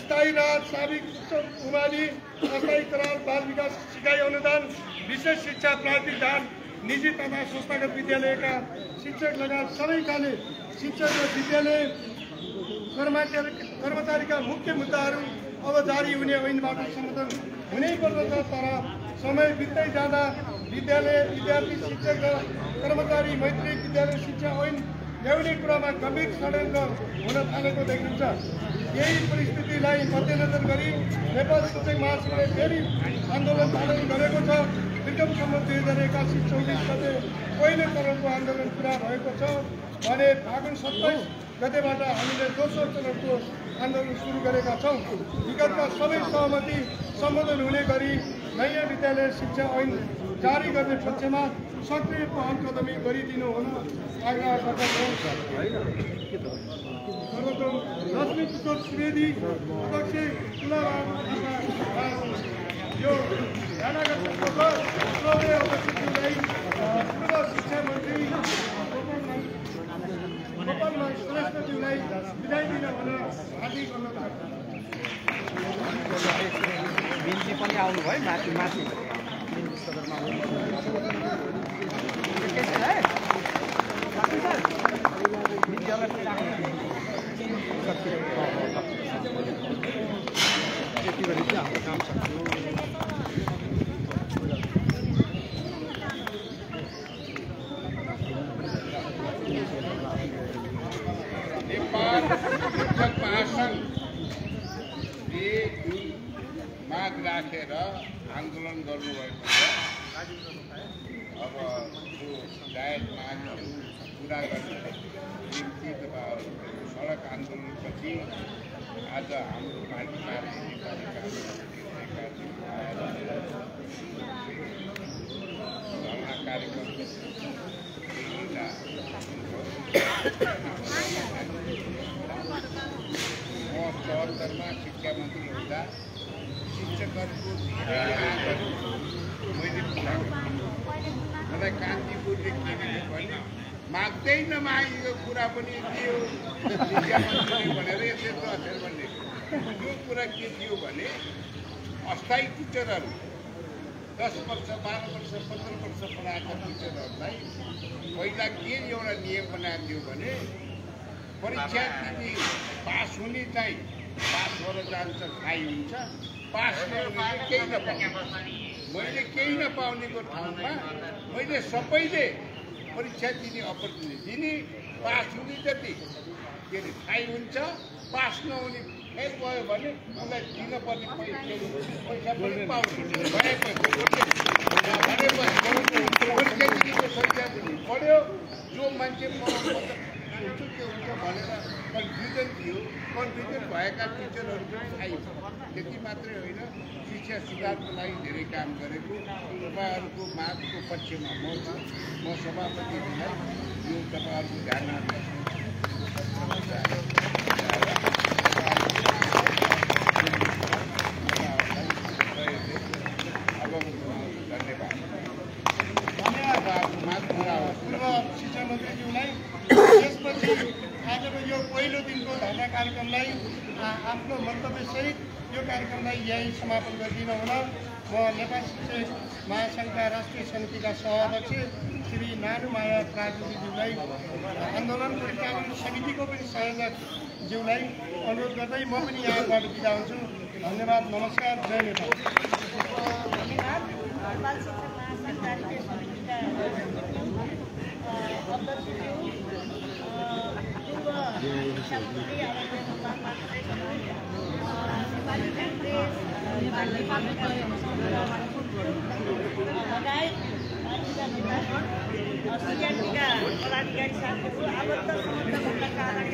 स्थायी राहत साविक उमाली अस्थायी करार बाल विकास सिकाइ अनुदान विशेष शिक्षा प्राधिकरण निजी तथा संस्थागत विद्यालयका शिक्षक लगायत सबैकाले शिक्षक र विद्यालय कर्मचारीका मुख्य मुद्दाहरू अब जारी हुने ऐनबाट समाधान हुनै पर्दछ। तर समय बित्दै जाँदा विद्यालय विद्यार्थी शिक्षक र कर्मचारी मैत्री विद्यालय शिक्षा ऐन ल्याउने कुरामा गम्भीर षड्यन्त्र हुन थालेको देखिन्छ। यही परिस्थितिलाई मध्यनजर गरी नेपाल शिक्षक महासंघले फेरि आन्दोलन चालन गरेको छ। विक्रमसम्म 2081-24 गते पहिलो चरणको आन्दोलन पुरा भएको छ भने फागुन 27 गतेबाट हामीले दोस्रो चरणको आन्दोलन सुरु गरेका छौँ। विगतका सबै सहमति सम्बोधन हुने गरी नयाँ विद्यालय शिक्षा ऐन जारी गर्ने पक्षमा सक्रिय पहल कदमी गरिदिनु हुन आग्रह गर्दछौँ। सर्वप्रथम रश्मि किशोर सुवेदी अध्यक्ष यो पूर्व शिक्षा मन्त्री गोपालमान श्रेष्ठज्यूलाई विदाय दिन हुन हार्दिक अनुरोध। बिन्ती पनि आउनुभयो माथि माथि सदरमा त्यति गरी चाहिँ हाम्रो काम सक्यो। नेपाल शिक्षक महासंघले जुन माग राखेर आन्दोलन गर्नुभएको छ, अब त्यो डायट मागहरू पुरा गर्ने निम्ति तपाईँहरूको सडक आन्दोलनपछि आज हाम्रो पार्टीका धरना कार्यक्रम म 74मा शिक्षा मन्त्री हुँदा शिक्षकहरूको मैले मलाई कान्तिपुरले के भने माग्दै नमागेको कुरा पनि दियो शिक्षा मन्त्रीले भनेर यस्तो अक्षर भन्ने त्यो कुरा के थियो भने अस्थायी टिचरहरू 10 वर्ष 12 वर्ष 15 वर्ष पढाएका टिचरहरूलाई पहिला के एउटा नियम बनाएको थियो भने परीक्षा दिदी पास हुने चाहिँ पास भएर जान्छ खाइ हुन्छ, पास नहुने केही नपाउने। मैले केही नपाउनेको ठाउँमा मैले सबैले परीक्षा दिने अपर्च्युनिटी दिने, पास हुने जति के अरे खाइ हुन्छ, पास नहुने फेल भयो भने मलाई दिनपर्ने पैसा पनि पाउने भनेपछि संख्या पनि बढ्यो। जो मान्छे के हुन्छ भनेर कन्फ्युजन थियो, कन्फ्युजन भएका टिचरहरू पनि खाइ त्यति मात्रै होइन, शिक्षा सुधारको लागि धेरै काम गरेको तपाईँहरूको मागको पक्षमा म छु। म सभापतिलाई यो तपाईँहरूको ध्यान शिक्षा मन्त्रीज्यूलाई त्यसपछि आजको यो पहिलो दिनको धरना कार्यक्रमलाई आफ्नो मन्तव्यसहित यो कार्यक्रमलाई यही समापन गरिदिन हुन म नेपाल शिक्षक महासङ्घका राष्ट्रिय समितिका सभाध्यक्ष श्री नानुमाया प्राजुज्यूलाई आन्दोलन परिचालन समितिको पनि संयोजकज्यूलाई अनुरोध गर्दै म पनि यहाँबाट बिदा हुन्छु। धन्यवाद, नमस्कार, जय नेपाल। पदाधिकारी साथीहरू आबद्ध सम्बन्धका कारण